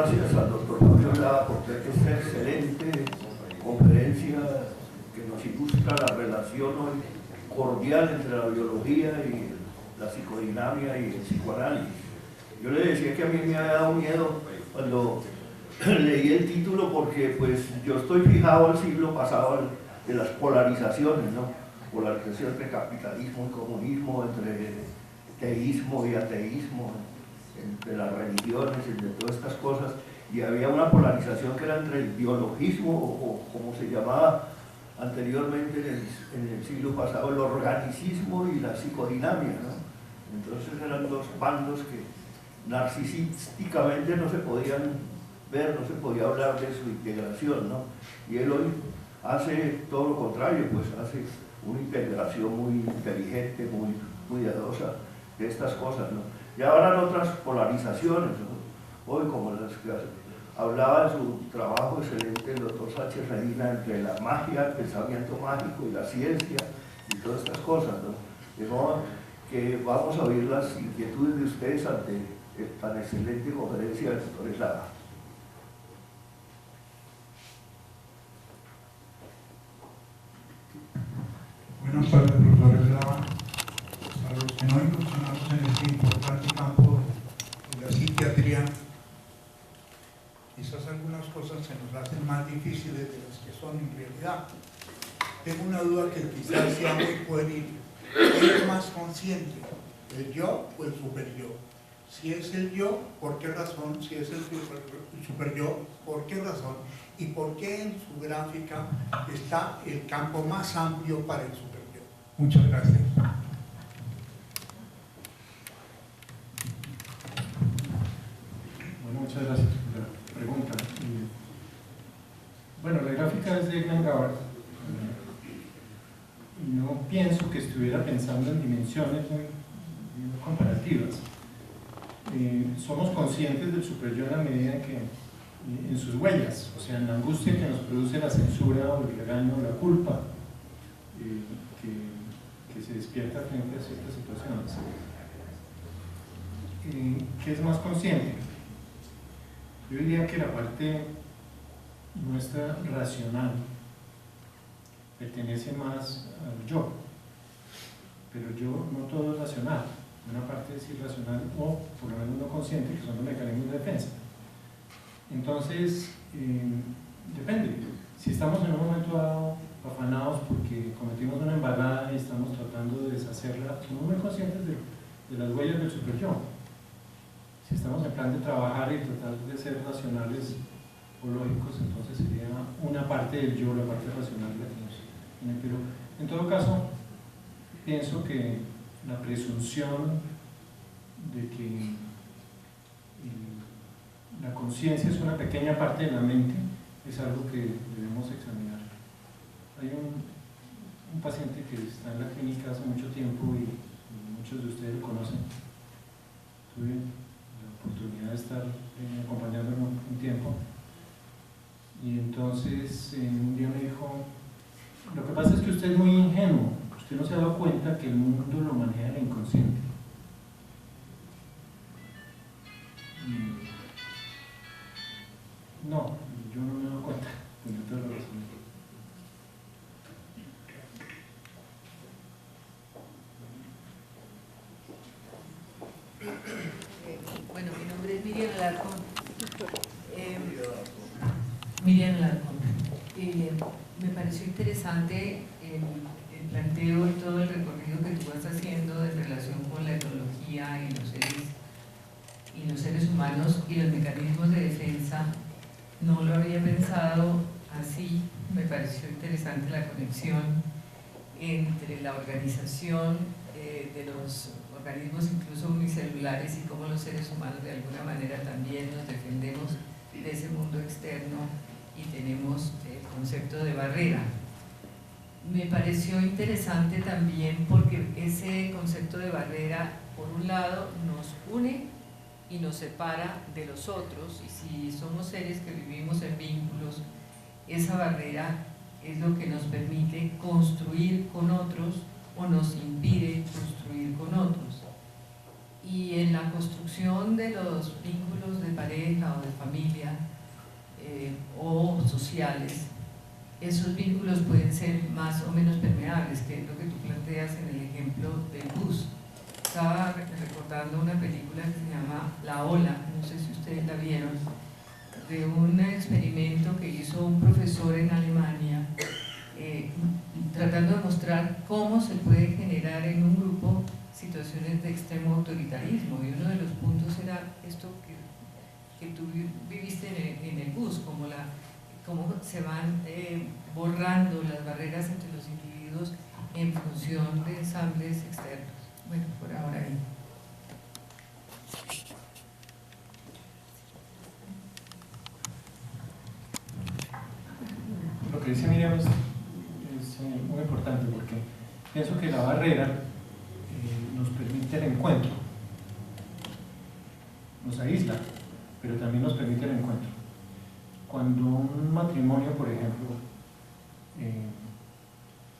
gracias al doctor Fabio Lada por esta excelente conferencia que nos ilustra la relación cordial entre la biología y la psicodinamia y el psicoanálisis. Yo le decía que a mí me había dado miedo cuando leí el título porque pues yo estoy fijado al siglo pasado de las polarizaciones, ¿no? Polarización entre capitalismo y comunismo, entre teísmo y ateísmo, entre las religiones, entre todas estas cosas, y había una polarización que era entre el biologismo o como se llamaba anteriormente en el siglo pasado, el organicismo y la psicodinamia, ¿no? Entonces eran dos bandos que narcisísticamente no se podían ver, no se podía hablar de su integración, ¿no? Y él hoy hace todo lo contrario, pues hace una integración muy inteligente, muy cuidadosa de estas cosas, ¿no? Y ahora otras polarizaciones, ¿no? Hoy como las que hablaba de su trabajo excelente el doctor Sánchez Medina entre la magia, el pensamiento mágico y la ciencia y todas estas cosas, ¿no? De modo que vamos a oír las inquietudes de ustedes ante tan excelente conferencia del doctor Eslava. Buenas tardes, profesor Eslava. A los que no incursionamos en este importante campo de la psiquiatría, quizás algunas cosas se nos hacen más difíciles de las que son en realidad. Tengo una duda que quizás sea muy pueril. ¿Quién es más consciente, el yo o el superyo? Si es el yo, ¿por qué razón? Si es el superyo, ¿por qué razón? ¿Y por qué en su gráfica está el campo más amplio para el superyo? Muchas gracias. Bueno, muchas gracias por la pregunta. Bueno, la gráfica es de Glenn Gabbard. Y no pienso que estuviera pensando en dimensiones muy comparativas. Somos conscientes del superyo en la medida en que, en sus huellas, o sea, en la angustia que nos produce la censura o el regaño o la culpa que se despierta frente a ciertas situaciones. ¿Qué es más consciente? Yo diría que la parte nuestra racional pertenece más al yo, pero yo no todo es racional, una parte es irracional o por lo menos no consciente, que son los mecanismos de defensa. Entonces, depende, si estamos en un momento dado afanados porque cometimos una embarrada y estamos tratando de deshacerla, somos muy conscientes de las huellas del superyo. Si estamos en plan de trabajar y tratar de ser racionales o lógicos, entonces sería una parte del yo, la parte racional la que nos tiene. Pero en todo caso, pienso que la presunción de que la conciencia es una pequeña parte de la mente es algo que debemos examinar. Hay un paciente que está en la clínica hace mucho tiempo y muchos de ustedes lo conocen. Tuve la oportunidad de estar acompañándolo un tiempo y entonces un día me dijo: lo que pasa es que usted es muy ingenuo, usted no se ha dado cuenta que el mundo lo maneja el inconsciente. No, yo no me doy cuenta, tiene toda la razón. Bueno, mi nombre es Miriam Alarcón. Miriam Alarcón. Me pareció interesante el planteo y todo el recorrido que tú vas haciendo en relación con la etología y los seres humanos y los mecanismos de defensa. No lo había pensado así. Me pareció interesante la conexión entre la organización de los organismos incluso unicelulares y cómo los seres humanos de alguna manera también nos defendemos de ese mundo externo y tenemos el concepto de barrera. Me pareció interesante también porque ese concepto de barrera, por un lado, nos une y nos separa de los otros, y si somos seres que vivimos en vínculos, esa barrera es lo que nos permite construir con otros o nos impide construir con otros. Y en la construcción de los vínculos de pareja pareja o de familia o sociales, esos vínculos pueden ser más o menos permeables, que es lo que tú planteas en el ejemplo del bus. Estaba recordando una película que se llama La Ola, no sé si ustedes la vieron, de un experimento que hizo un profesor en Alemania, tratando de mostrar cómo se puede generar en un grupo situaciones de extremo autoritarismo, y uno de los puntos era esto que tú viviste en el bus, cómo se van borrando las barreras entre los individuos en función de ensambles externos. Bueno, por ahora ahí. Lo que dice Miriam es muy importante, porque pienso que la barrera nos permite el encuentro, nos aísla, pero también nos permite el encuentro. Cuando un matrimonio, por ejemplo,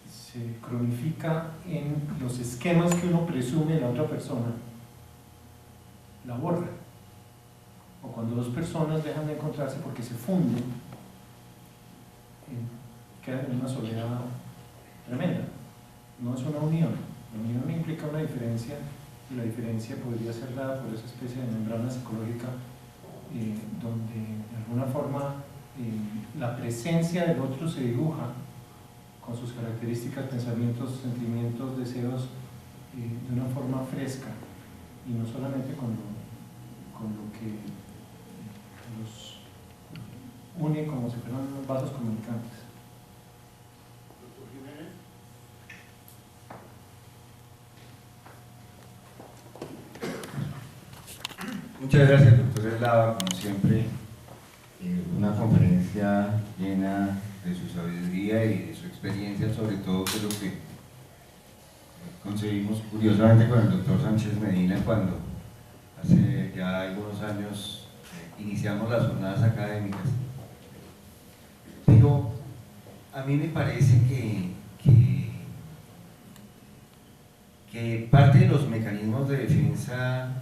se cronifica en los esquemas que uno presume de la otra persona, la borra. O cuando dos personas dejan de encontrarse porque se funden, quedan en una soledad tremenda. No es una unión. La unión implica una diferencia, y la diferencia podría ser dada por esa especie de membrana psicológica donde de alguna forma la presencia del otro se dibuja con sus características, pensamientos, sentimientos, deseos de una forma fresca, y no solamente con lo que los une como si fueran unos vasos comunicantes. Muchas gracias, doctor Eslava, como siempre, una conferencia llena de su sabiduría y de su experiencia, sobre todo de lo que conseguimos curiosamente con el doctor Sánchez Medina cuando hace ya algunos años iniciamos las jornadas académicas. Pero a mí me parece que parte de los mecanismos de defensa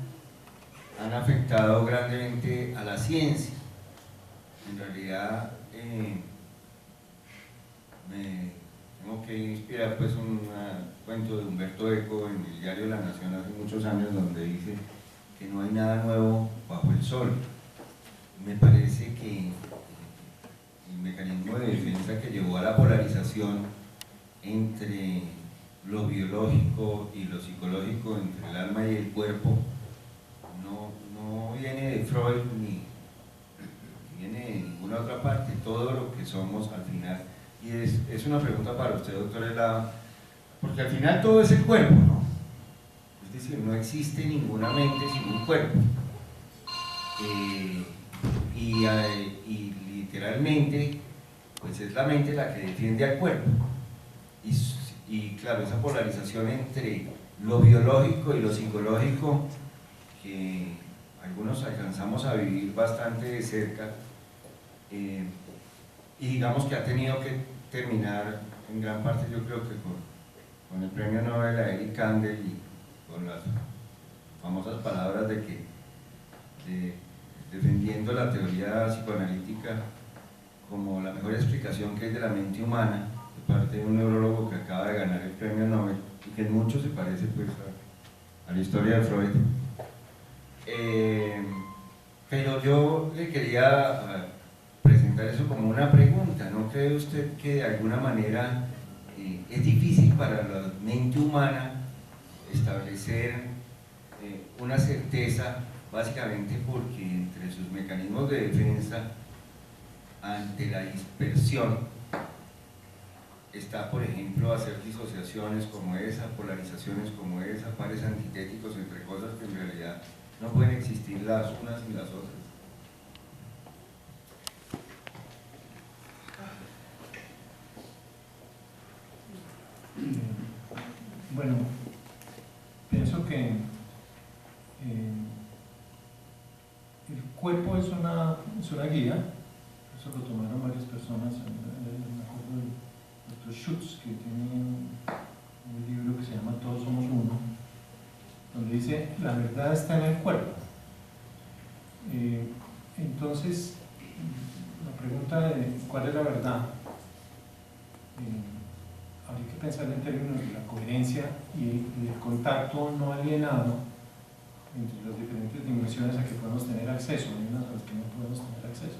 han afectado grandemente a la ciencia. En realidad me tengo que inspirar pues un cuento de Humberto Eco en el diario La Nación hace muchos años, donde dice que no hay nada nuevo bajo el sol. Me parece que el mecanismo de defensa que llevó a la polarización entre lo biológico y lo psicológico, entre el alma y el cuerpo, no viene de Freud ni viene de ninguna otra parte. Todo lo que somos al final, y es una pregunta para usted, doctor Eslava, porque al final todo es el cuerpo, ¿no? Es decir, no existe ninguna mente sin un cuerpo, y literalmente pues es la mente la que defiende al cuerpo, y claro, esa polarización entre lo biológico y lo psicológico, que algunos alcanzamos a vivir bastante de cerca, y digamos que ha tenido que terminar en gran parte, yo creo que con el premio Nobel a Eric Kandel, y con las famosas palabras defendiendo la teoría psicoanalítica como la mejor explicación que hay de la mente humana, de parte de un neurólogo que acaba de ganar el premio Nobel, y que en mucho se parece pues a la historia de Freud. Pero yo le quería presentar eso como una pregunta. ¿No cree usted que de alguna manera es difícil para la mente humana establecer una certeza, básicamente porque entre sus mecanismos de defensa ante la dispersión está, por ejemplo, hacer disociaciones como esa, polarizaciones como esa, pares antitéticos entre cosas que en realidad no pueden existir las unas sin las otras? Bueno, pienso que el cuerpo es una guía. Eso lo tomaron varias personas. Me acuerdo del doctor Schutz, que tiene un libro que se llama Todos somos uno, donde dice: la verdad está en el cuerpo. Entonces, la pregunta de cuál es la verdad, habría que pensar en términos de la coherencia y el contacto no alienado entre las diferentes dimensiones a que podemos tener acceso, hay unas a las que no podemos tener acceso.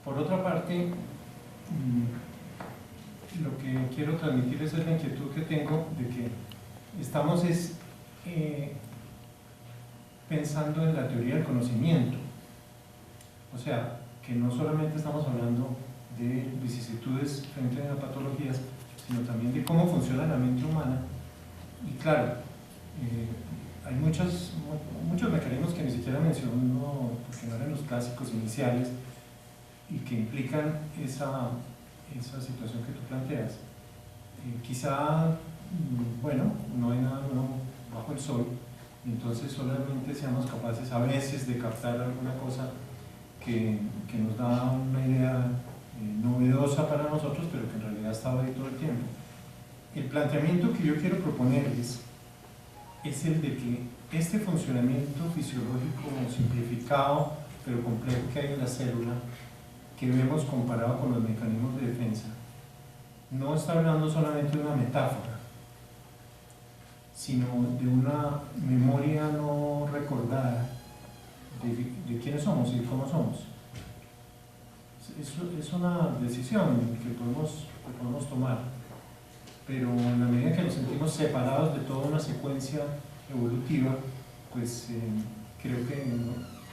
Por otra parte, lo que quiero transmitirles es la inquietud que tengo de que estamos pensando en la teoría del conocimiento, o sea, que no solamente estamos hablando de vicisitudes frente a patologías, sino también de cómo funciona la mente humana. Y claro, hay muchos mecanismos que ni siquiera menciono porque no eran los clásicos iniciales y que implican esa situación que tú planteas. Quizá, bueno, no hay nada nuevo bajo el sol, y entonces solamente seamos capaces a veces de captar alguna cosa que nos da una idea novedosa para nosotros, pero que en realidad ha estado ahí todo el tiempo. El planteamiento que yo quiero proponerles es el de que este funcionamiento fisiológico simplificado pero complejo que hay en la célula, que vemos comparado con los mecanismos de defensa, no está hablando solamente de una metáfora, sino de una memoria no recordada de quiénes somos y de cómo somos. Es una decisión que podemos tomar, pero en la medida que nos sentimos separados de toda una secuencia evolutiva, pues creo que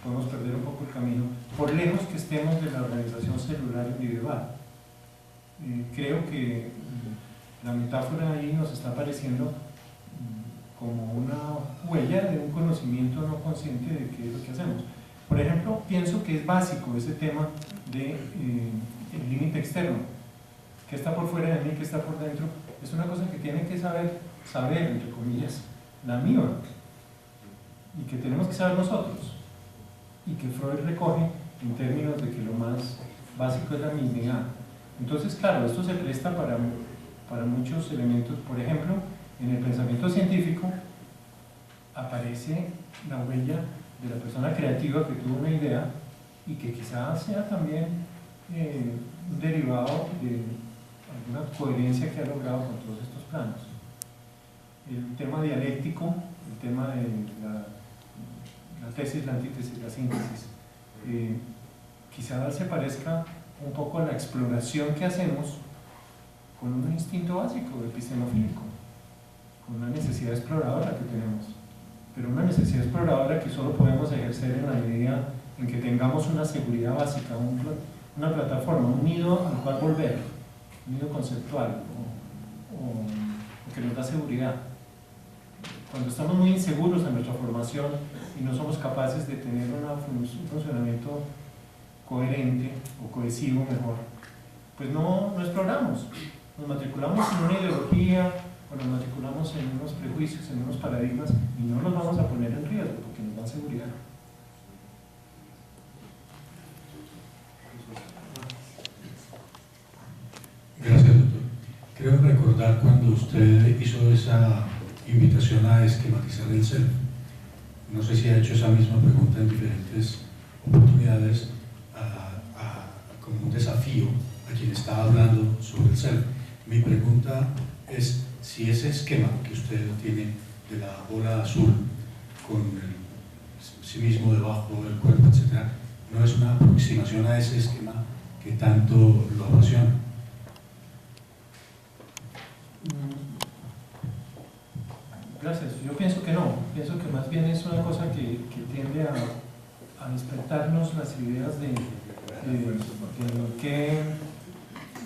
podemos perder un poco el camino, por lejos que estemos de la organización celular individual. Creo que la metáfora ahí nos está apareciendo como una huella de un conocimiento no consciente de qué es lo que hacemos. Por ejemplo, pienso que es básico ese tema del límite externo, que está por fuera de mí, que está por dentro. Es una cosa que tiene que saber, entre comillas, la mía, y que tenemos que saber nosotros, y que Freud recoge en términos de que lo más básico es la mismidad. Entonces, claro, esto se presta para muchos elementos. Por ejemplo, en el pensamiento científico aparece la huella de la persona creativa que tuvo una idea y que quizás sea también un derivado de alguna coherencia que ha logrado con todos estos planos. El tema dialéctico, el tema de la tesis, la antítesis, la síntesis, quizás se parezca un poco a la exploración que hacemos con un instinto básico epistemofílico, con una necesidad exploradora que tenemos, pero una necesidad exploradora que solo podemos ejercer en la medida en que tengamos una seguridad básica, una plataforma, un nido al cual volver, un nido conceptual o que nos da seguridad. Cuando estamos muy inseguros en nuestra formación y no somos capaces de tener un funcionamiento coherente o cohesivo mejor, pues no exploramos, nos matriculamos en una ideología o nos matriculamos en unos prejuicios, en unos paradigmas, y no los vamos a poner en riesgo porque nos dan seguridad. Gracias, doctor. Creo recordar cuando usted hizo esa invitación a esquematizar el self. No sé si ha hecho esa misma pregunta en diferentes oportunidades como un desafío a quien estaba hablando sobre el self. Mi pregunta es si ese esquema que usted tiene de la bola azul con sí mismo debajo del cuerpo, etc., no es una aproximación a ese esquema que tanto lo apasiona. Gracias. Yo pienso que no. Pienso que más bien es una cosa que tiende a despertarnos las ideas de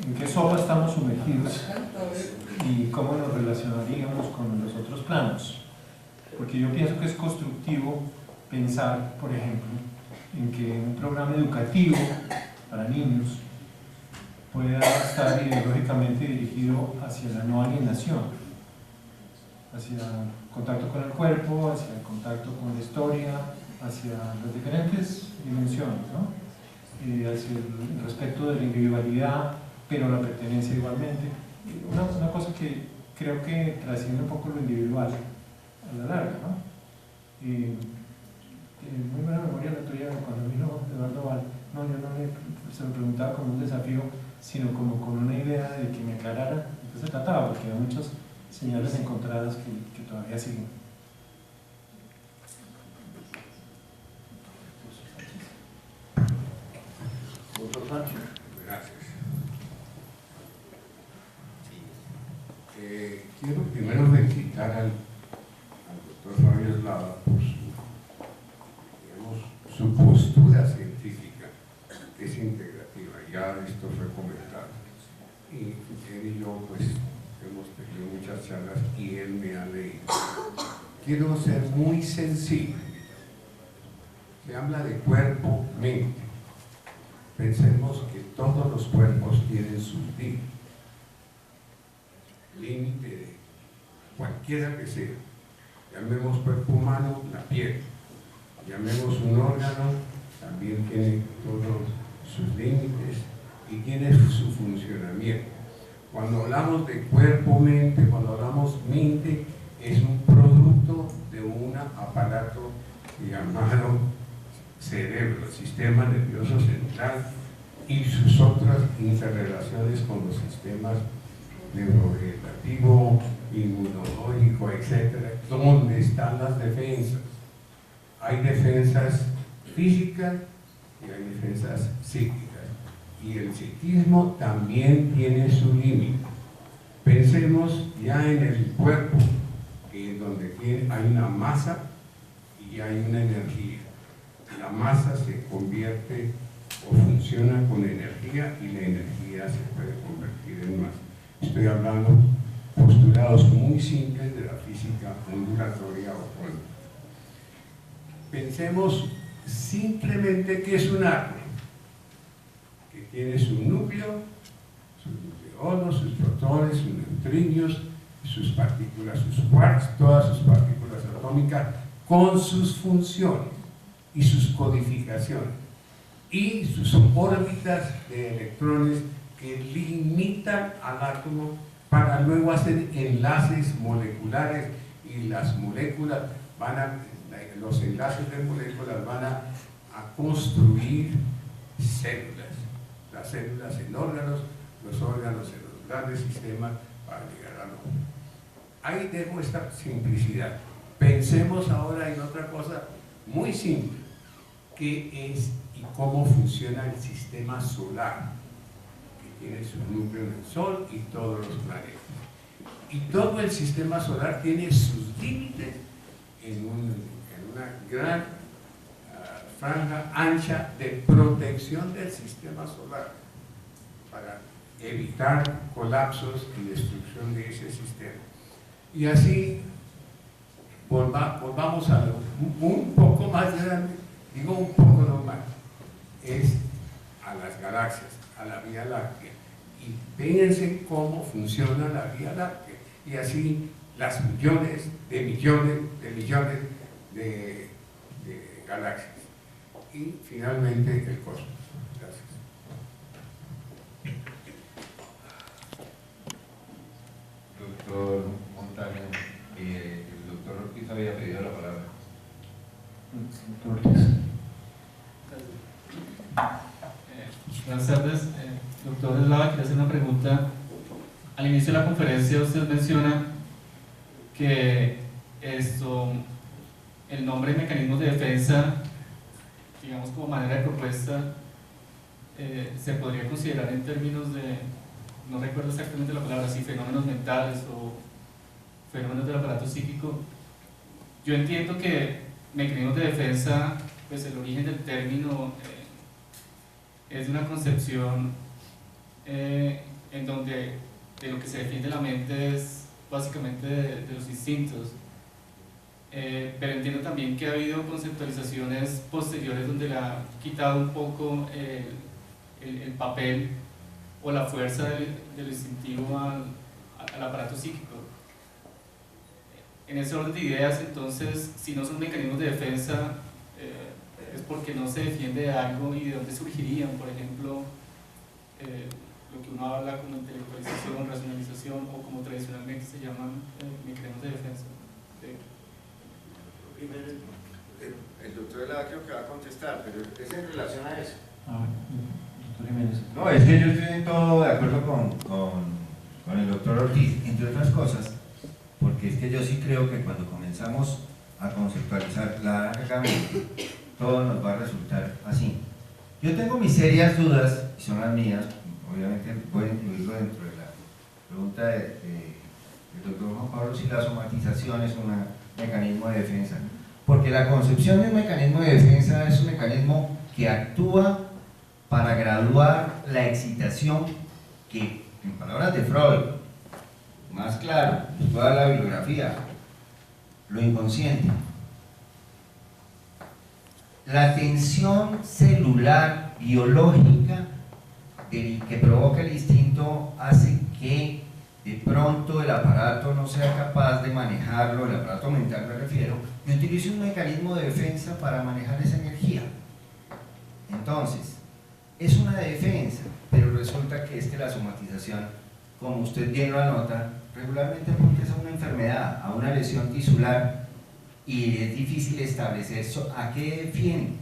en qué sopa estamos sumergidos y cómo nos relacionaríamos con los otros planos. Porque yo pienso que es constructivo pensar, por ejemplo, en que un programa educativo para niños pueda estar ideológicamente dirigido hacia la no alienación, hacia el contacto con el cuerpo, hacia el contacto con la historia, hacia las diferentes dimensiones, ¿no? Hacia el respeto de la individualidad, pero la pertenencia igualmente. Una cosa que creo que trasciende un poco lo individual a la larga, ¿no? Muy buena memoria la tuya cuando preguntaba como un desafío, sino como con una idea de que me aclarara de qué se trataba, porque hay muchas señales encontradas que todavía siguen. Doctor Sánchez. Gracias. Quiero primero felicitar al doctor Fabio Eslava por su postura científica, que es integrativa. Ya esto fue comentado. Y él y yo pues hemos tenido muchas charlas y él me ha leído. Quiero ser muy sensible. Se habla de cuerpo, mente. Pensemos que todos los cuerpos tienen sus límites. Límite de cualquiera que sea. Llamemos cuerpo humano la piel. Llamemos un órgano, también tiene todos sus límites y tiene su funcionamiento. Cuando hablamos de cuerpo-mente, cuando hablamos mente, es un producto de un aparato llamado cerebro, el sistema nervioso central y sus otras interrelaciones con los sistemas neurovegetativo, inmunológico, etcétera, donde están las defensas. Hay defensas físicas y hay defensas psíquicas. Y el psiquismo también tiene su límite. Pensemos ya en el cuerpo, donde hay una masa y hay una energía. La masa se convierte o funciona con energía y la energía se puede convertir en masa. Estoy hablando postulados muy simples de la física ondulatoria o cuántica. Pensemos simplemente que es un átomo, que tiene su núcleo, sus nucleones, sus protones, sus neutrinos, sus partículas, sus quarks, todas sus partículas atómicas, con sus funciones y sus codificaciones y sus órbitas de electrones que limitan al átomo para luego hacer enlaces moleculares, y las moléculas los enlaces de moléculas van a construir células, las células en órganos, los órganos en los grandes sistemas para llegar al hombre. Ahí dejo esta simplicidad. Pensemos ahora en otra cosa muy simple, que es y cómo funciona el sistema solar, que tiene su núcleo en el Sol y todos los planetas. Y todo el sistema solar tiene sus límites en una gran franja ancha de protección del sistema solar para evitar colapsos y destrucción de ese sistema. Y así volvamos a lo un poco más grande, digo un poco normal, es a las galaxias, a la Vía Láctea. Y fíjense cómo funciona la Vía Láctea. Y así las millones de millones de millones de galaxias. Y finalmente el cosmos. Gracias. Doctor Montaño, el doctor Ortiz había pedido la palabra. Buenas tardes, doctor Eslava, quiero hacer una pregunta. Al inicio de la conferencia usted menciona que el nombre mecanismos de defensa, digamos como manera de propuesta, se podría considerar en términos de, no recuerdo exactamente la palabra, si fenómenos mentales o fenómenos del aparato psíquico. Yo entiendo que mecanismos de defensa, pues el origen del término es de una concepción en donde de lo que se defiende la mente es básicamente de los instintos. Pero entiendo también que ha habido conceptualizaciones posteriores donde le ha quitado un poco el papel o la fuerza del instintivo al aparato psíquico. En ese orden de ideas, entonces, si no son mecanismos de defensa, es porque no se defiende de algo, y de dónde surgirían, por ejemplo, lo que uno habla como intelectualización, racionalización, o como tradicionalmente se llaman mecanismos de defensa. El doctor Eslava creo que va a contestar, pero es en relación a eso. doctor Jiménez. No, es que yo estoy en todo de acuerdo con el doctor Ortiz, entre otras cosas, porque es que yo sí creo que cuando comenzamos a conceptualizar largamente, todo nos va a resultar así. Yo tengo mis serias dudas, y son las mías, obviamente voy a incluirlo dentro de la pregunta del doctor Juan Pablo, si la somatización es un mecanismo de defensa. Porque la concepción de un mecanismo de defensa es un mecanismo que actúa para graduar la excitación que, en palabras de Freud, más claro, toda la bibliografía, lo inconsciente. La tensión celular biológica que provoca el instinto hace que de pronto el aparato no sea capaz de manejarlo, el aparato mental me refiero, y utilice un mecanismo de defensa para manejar esa energía. Entonces, es una defensa, pero resulta que la somatización, como usted bien lo anota, regularmente apunta a una enfermedad, a una lesión tisular, y es difícil establecer a qué defiende.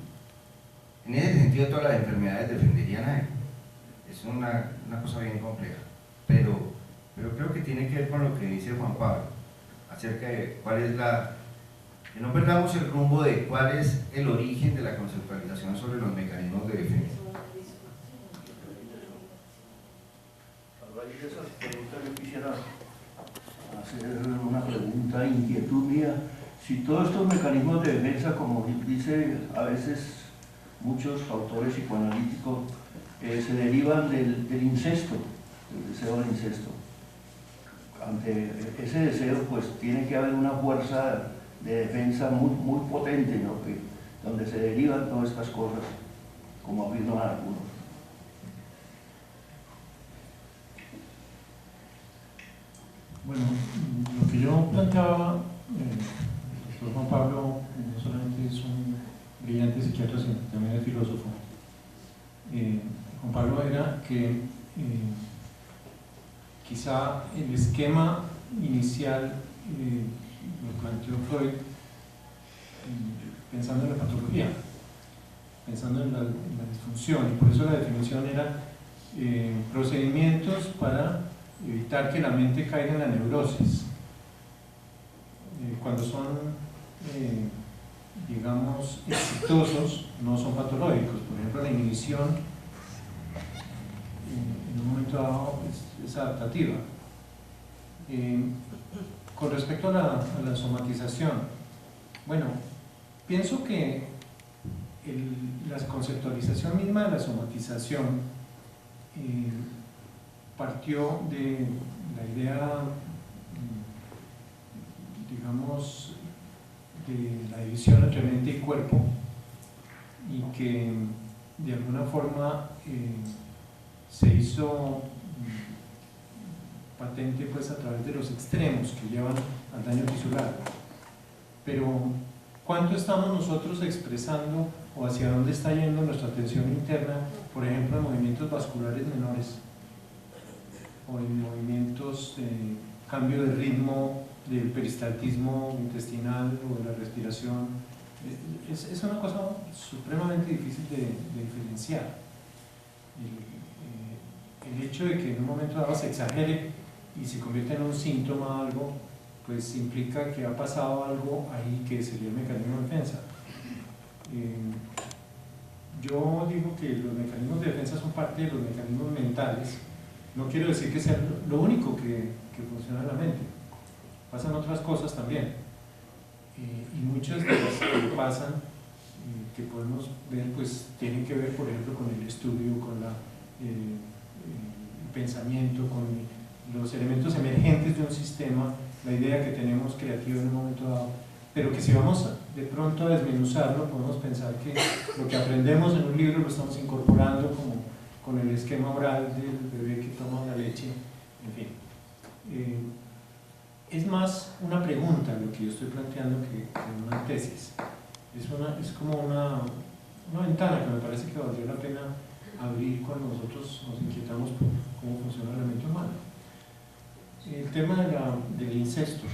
En ese sentido, todas las enfermedades defenderían a él. Es una cosa bien compleja, pero creo que tiene que ver con lo que dice Juan Pablo, acerca de cuál es que no perdamos el rumbo de cuál es el origen de la conceptualización sobre los mecanismos de defensa. A raíz de esas preguntas yo quisiera hacer una pregunta, inquietud mía. Si todos estos mecanismos de defensa, como dice a veces muchos autores psicoanalíticos, se derivan del incesto, del deseo del incesto. Ante ese deseo, pues tiene que haber una fuerza de defensa muy potente, ¿no? Donde se derivan todas estas cosas, como afirman algunos. Bueno, lo que yo planteaba, el doctor Juan Pablo no solamente es un brillante psiquiatra, sino también es filósofo. Juan Pablo era que quizá el esquema inicial lo planteó Freud pensando en la patología, pensando en la disfunción, y por eso la definición era procedimientos para evitar que la mente caiga en la neurosis. Cuando son, digamos, exitosos, no son patológicos. Por ejemplo, la inhibición en un momento dado es adaptativa. Con respecto a la somatización, bueno, pienso que la conceptualización misma de la somatización partió de la idea, digamos, de la división entre mente y cuerpo, y que de alguna forma se hizo patente pues a través de los extremos que llevan al daño tisular. Pero ¿cuánto estamos nosotros expresando o hacia dónde está yendo nuestra atención interna, por ejemplo, en movimientos vasculares menores o en movimientos de cambio de ritmo del peristaltismo intestinal o de la respiración? Es una cosa supremamente difícil de diferenciar. El hecho de que en un momento dado se exagere y se convierta en un síntoma algo, pues implica que ha pasado algo ahí que sería el mecanismo de defensa. Yo digo que los mecanismos de defensa son parte de los mecanismos mentales. No quiero decir que sea lo único que funciona en la mente. Pasan otras cosas también. Y muchas de las que pasan, que podemos ver, pues tienen que ver, por ejemplo, con el estudio, con el pensamiento, con los elementos emergentes de un sistema, la idea que tenemos creativa en un momento dado, pero que si vamos de pronto a desmenuzarlo, podemos pensar que lo que aprendemos en un libro lo estamos incorporando como con el esquema oral del bebé que toma la leche, en fin. Es más una pregunta lo que yo estoy planteando que una tesis. Es como una ventana que me parece que valdría la pena abrir cuando nosotros nos inquietamos por cómo funciona la mente humana. El tema del incesto.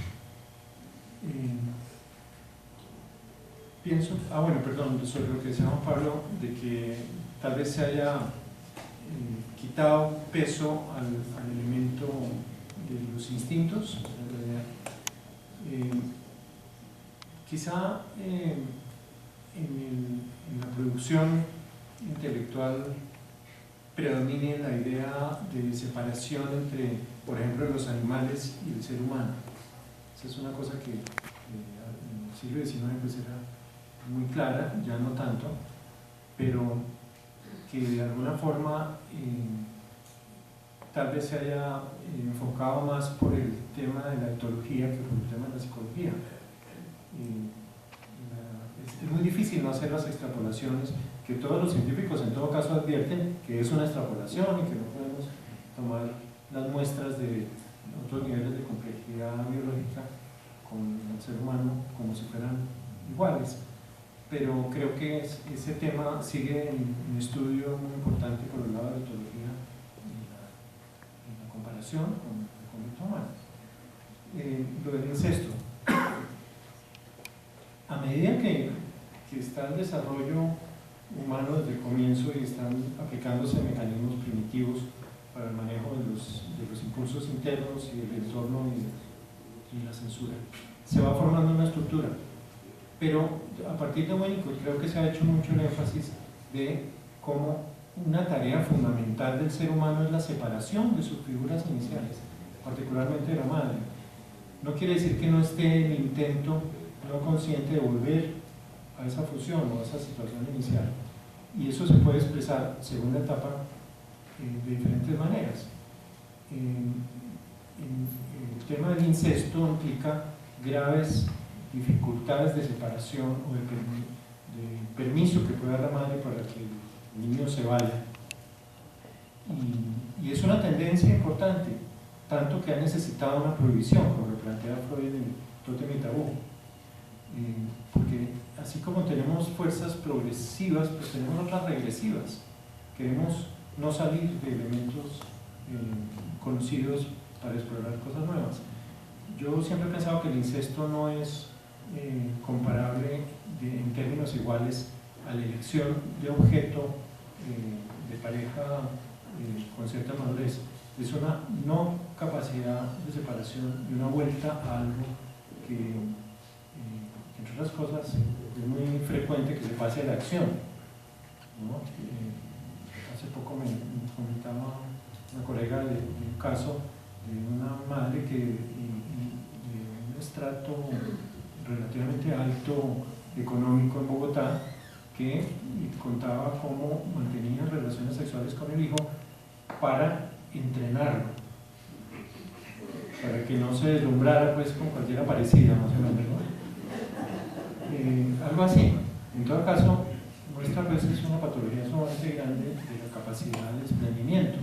Pienso, bueno, perdón, sobre lo que decía Juan Pablo, de que tal vez se haya quitado peso al elemento de los instintos, en realidad. Quizá en la producción intelectual predomine la idea de separación entre, por ejemplo, los animales y el ser humano. Esa es una cosa que en el siglo XIX pues era muy clara, ya no tanto, pero que de alguna forma tal vez se haya enfocado más por el tema de la etología que por el tema de la psicología. Es muy difícil no hacer las extrapolaciones que todos los científicos en todo caso advierten que es una extrapolación y que no podemos tomar las muestras de otros niveles de complejidad biológica con el ser humano como si fueran iguales. Pero creo que ese tema sigue en estudio muy importante por el lado de la etología y la comparación con el conducto humano. Lo del incesto. A medida que está el desarrollo humano desde el comienzo y están aplicándose mecanismos primitivos para el manejo de los impulsos internos y el entorno y la censura, se va formando una estructura. Pero a partir de Winnicott creo que se ha hecho mucho el énfasis de cómo una tarea fundamental del ser humano es la separación de sus figuras iniciales, particularmente de la madre. No quiere decir que no esté el intento no consciente de volver a esa fusión o a esa situación inicial. Y eso se puede expresar, según la etapa, de diferentes maneras. El tema del incesto implica graves dificultades de separación o de permiso que puede dar la madre para que el niño se vaya. Y es una tendencia importante, tanto que ha necesitado una prohibición, como lo plantea Freud en el Tótem y Tabú. Porque así como tenemos fuerzas progresivas, pues tenemos otras regresivas. Queremos no salir de elementos conocidos para explorar cosas nuevas. Yo siempre he pensado que el incesto no es comparable en términos iguales a la elección de objeto de pareja con cierta madurez. Es una no capacidad de separación y una vuelta a algo que, entre otras cosas, es muy frecuente que se pase a la acción, ¿no? Hace poco me comentaba una colega de un caso de una madre que de un estrato relativamente alto económico en Bogotá, que contaba cómo mantenía relaciones sexuales con el hijo para entrenarlo, para que no se deslumbrara pues con cualquiera parecida, más o menos, ¿no? Algo así. En todo caso, muestra pues es una patología sumamente grande de la capacidad de desprendimiento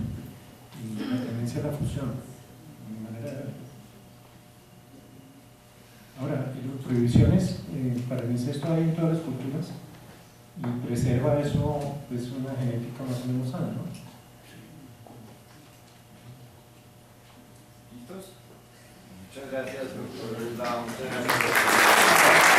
y la tendencia a la fusión, de manera de ver. Ahora, prohibiciones para el incesto hay en todas las culturas y preserva eso pues una genética más o menos sana, ¿no? ¿Listos? Muchas gracias, doctor. Muchas gracias.